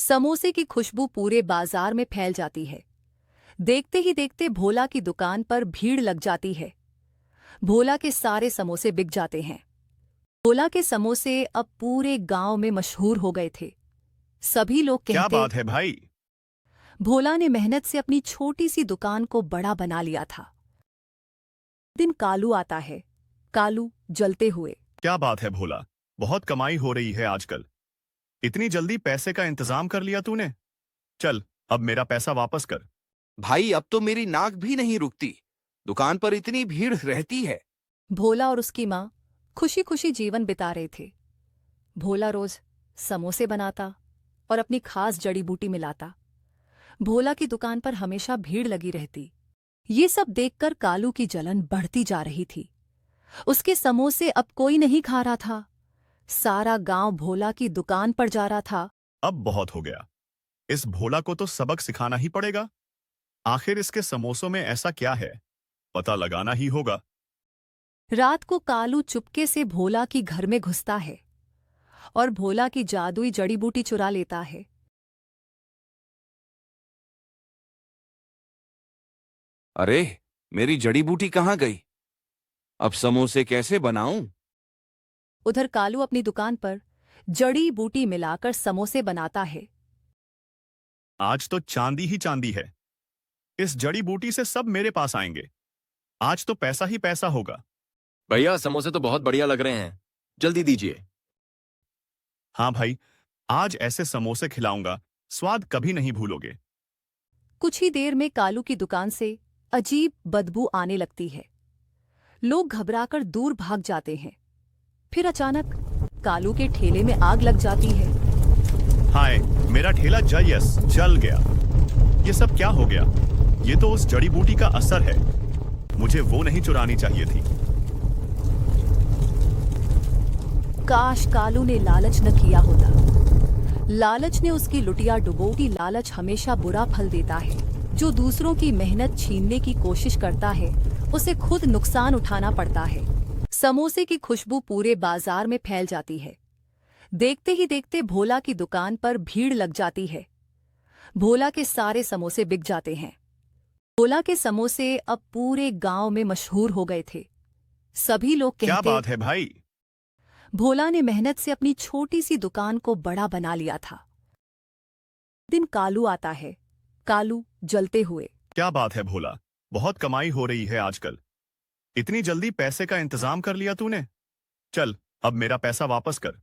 समोसे की खुशबू पूरे बाजार में फैल जाती है। देखते ही देखते भोला की दुकान पर भीड़ लग जाती है। भोला के सारे समोसे बिक जाते हैं। भोला के समोसे अब पूरे गांव में मशहूर हो गए थे। सभी लोग क्या कहते बात है भाई। भोला ने मेहनत से अपनी छोटी सी दुकान को बड़ा बना लिया था। दिन कालू आता है। कालू जलते हुए। क्या बात है भोला, बहुत कमाई हो रही है आजकल। इतनी जल्दी पैसे का इंतजाम कर लिया तूने। चल, अब मेरा पैसा वापस कर। भाई अब तो मेरी नाक भी नहीं रुकती। दुकान पर इतनी भीड़ रहती है। भोला और उसकी माँ खुशी खुशी जीवन बिता रहे थे। भोला रोज समोसे बनाता और अपनी खास जड़ी बूटी मिलाता। भोला की दुकान पर हमेशा भीड़ लगी रहती। ये सब देखकर कालू की जलन बढ़ती जा रही थी। उसके समोसे अब कोई नहीं खा रहा था। सारा गांव भोला की दुकान पर जा रहा था। अब बहुत हो गया। इस भोला को तो सबक सिखाना ही पड़ेगा। आखिर इसके समोसों में ऐसा क्या है, पता लगाना ही होगा। रात को कालू चुपके से भोला की घर में घुसता है और भोला की जादुई जड़ी बूटी चुरा लेता है। अरे, मेरी जड़ी बूटी कहाँ गई? अब समोसे कैसे बनाऊं? उधर कालू अपनी दुकान पर जड़ी बूटी मिलाकर समोसे बनाता है। आज तो चांदी ही चांदी है। इस जड़ी बूटी से सब मेरे पास आएंगे। आज तो पैसा ही पैसा होगा। भैया समोसे तो बहुत बढ़िया लग रहे हैं, जल्दी दीजिए। हाँ भाई, आज ऐसे समोसे खिलाऊंगा, स्वाद कभी नहीं भूलोगे। कुछ ही देर में कालू की दुकान से अजीब बदबू आने लगती है। लोग घबराकर दूर भाग जाते हैं। फिर अचानक कालू के ठेले में आग लग जाती है। हाय, मेरा ठेला जल गया। ये सब क्या हो गया? ये तो उस जड़ी बूटी का असर है। मुझे वो नहीं चुरानी चाहिए थी। काश कालू ने लालच न किया होता। लालच ने उसकी लुटिया डुबोती। लालच हमेशा बुरा फल देता है। जो दूसरों की मेहनत छीनने की कोशिश करता है, उसे खुद नुकसान उठाना पड़ता है। समोसे की खुशबू पूरे बाजार में फैल जाती है। देखते ही देखते भोला की दुकान पर भीड़ लग जाती है। भोला के सारे समोसे बिक जाते हैं। भोला के समोसे अब पूरे गांव में मशहूर हो गए थे। सभी लोग क्या कहते बात है भाई। भोला ने मेहनत से अपनी छोटी सी दुकान को बड़ा बना लिया था। दिन कालू आता है। कालू जलते हुए। क्या बात है भोला, बहुत कमाई हो रही है आजकल। इतनी जल्दी पैसे का इंतजाम कर लिया तूने। चल, अब मेरा पैसा वापस कर।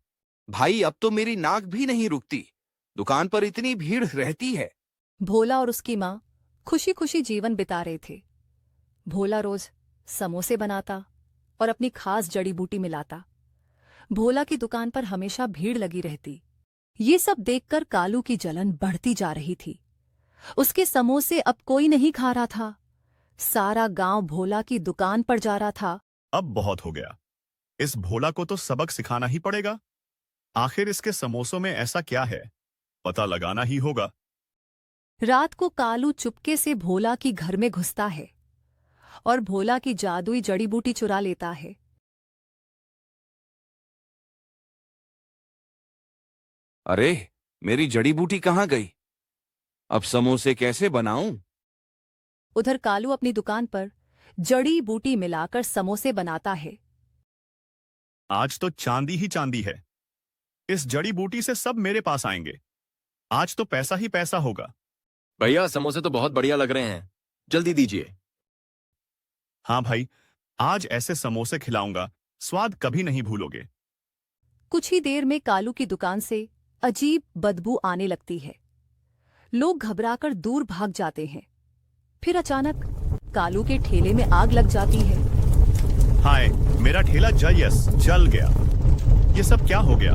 भाई अब तो मेरी नाक भी नहीं रुकती। दुकान पर इतनी भीड़ रहती है। भोला और उसकी माँ खुशी खुशी जीवन बिता रहे थे। भोला रोज समोसे बनाता और अपनी खास जड़ी बूटी मिलाता। भोला की दुकान पर हमेशा भीड़ लगी रहती। ये सब देखकर कालू की जलन बढ़ती जा रही थी। उसके समोसे अब कोई नहीं खा रहा था। सारा गांव भोला की दुकान पर जा रहा था। अब बहुत हो गया। इस भोला को तो सबक सिखाना ही पड़ेगा। आखिर इसके समोसों में ऐसा क्या है, पता लगाना ही होगा। रात को कालू चुपके से भोला की घर में घुसता है और भोला की जादुई जड़ी बूटी चुरा लेता है। अरे, मेरी जड़ी बूटी कहाँ गई? अब समोसे कैसे बनाऊं? उधर कालू अपनी दुकान पर जड़ी बूटी मिलाकर समोसे बनाता है। आज तो चांदी ही चांदी है। इस जड़ी बूटी से सब मेरे पास आएंगे। आज तो पैसा ही पैसा होगा। भैया समोसे तो बहुत बढ़िया लग रहे हैं, जल्दी दीजिए। हाँ भाई, आज ऐसे समोसे खिलाऊंगा, स्वाद कभी नहीं भूलोगे। कुछ ही देर में कालू की दुकान से अजीब बदबू आने लगती है। लोग घबराकर दूर भाग जाते हैं। फिर अचानक कालू के ठेले में आग लग जाती है। हाय, मेरा ठेला जल गया। ये सब क्या हो गया?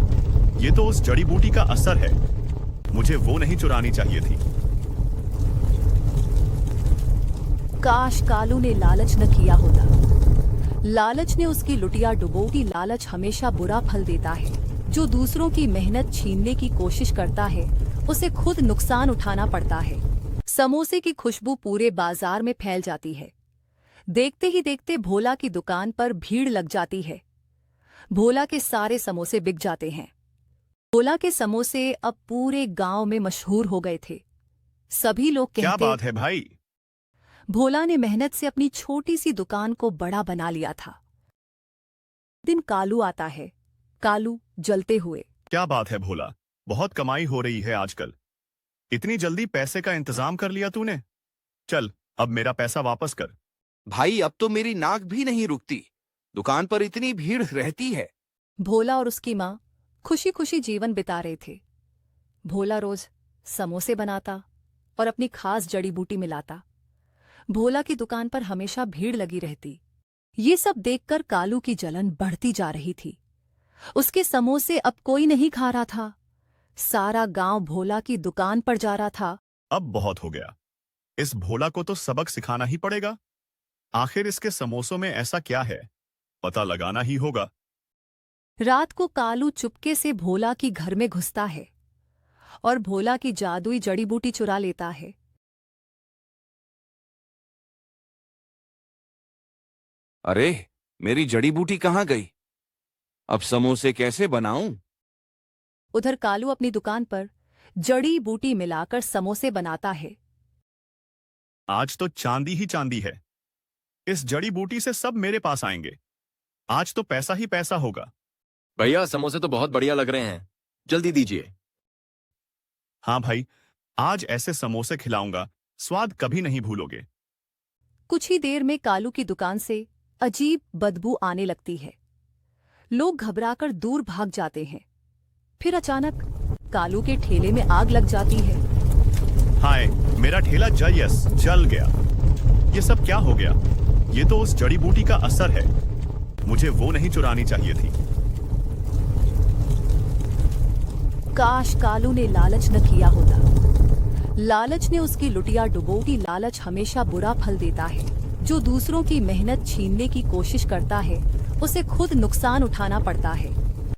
ये तो उस जड़ी बूटी का असर है। मुझे वो नहीं चुरानी चाहिए थी। काश कालू ने लालच न किया होता। लालच ने उसकी लुटिया डुबोती। लालच हमेशा बुरा फल देता है। जो दूसरों की मेहनत छीनने की कोशिश करता है, उसे खुद नुकसान उठाना पड़ता है। समोसे की खुशबू पूरे बाजार में फैल जाती है। देखते ही देखते भोला की दुकान पर भीड़ लग जाती है। भोला के सारे समोसे बिक जाते हैं। भोला के समोसे अब पूरे गांव में मशहूर हो गए थे। सभी लोग क्या कहते बात है भाई? भोला ने मेहनत से अपनी छोटी सी दुकान को बड़ा बना लिया था। दिन कालू आता है, कालू जलते हुए। क्या बात है भोला, बहुत कमाई हो रही है आजकल। इतनी जल्दी पैसे का इंतजाम कर लिया तूने? चल अब मेरा पैसा वापस कर। भाई अब तो मेरी नाक भी नहीं रुकती, दुकान पर इतनी भीड़ रहती है। भोला और उसकी माँ खुशी खुशी जीवन बिता रहे थे। भोला रोज समोसे बनाता और अपनी खास जड़ी बूटी मिलाता। भोला की दुकान पर हमेशा भीड़ लगी रहती। ये सब देखकर कालू की जलन बढ़ती जा रही थी। उसके समोसे अब कोई नहीं खा रहा था। सारा गांव भोला की दुकान पर जा रहा था। अब बहुत हो गया, इस भोला को तो सबक सिखाना ही पड़ेगा। आखिर इसके समोसों में ऐसा क्या है, पता लगाना ही होगा। रात को कालू चुपके से भोला की घर में घुसता है और भोला की जादुई जड़ी बूटी चुरा लेता है। अरे मेरी जड़ी बूटी कहाँ गई? अब समोसे कैसे बनाऊं? उधर कालू अपनी दुकान पर जड़ी बूटी मिलाकर समोसे बनाता है। आज तो चांदी ही चांदी है, इस जड़ी बूटी से सब मेरे पास आएंगे। आज तो पैसा ही पैसा होगा। भैया समोसे तो बहुत बढ़िया लग रहे हैं, जल्दी दीजिए। हाँ भाई, आज ऐसे समोसे खिलाऊंगा, स्वाद कभी नहीं भूलोगे। कुछ ही देर में कालू की दुकान से अजीब बदबू आने लगती है। लोग घबराकर दूर भाग जाते हैं। फिर अचानक कालू के ठेले में आग लग जाती है। हाय, मेरा ठेला जल गया। ये सब क्या हो गया? ये तो उस जड़ी बूटी का असर है। मुझे वो नहीं चुरानी चाहिए थी। काश कालू ने लालच न किया होता। लालच ने उसकी लुटिया डुबोती। लालच हमेशा बुरा फल देता है। जो दूसरों की मेहनत छीनने की कोशिश करता है, उसे खुद नुकसान उठाना पड़ता है।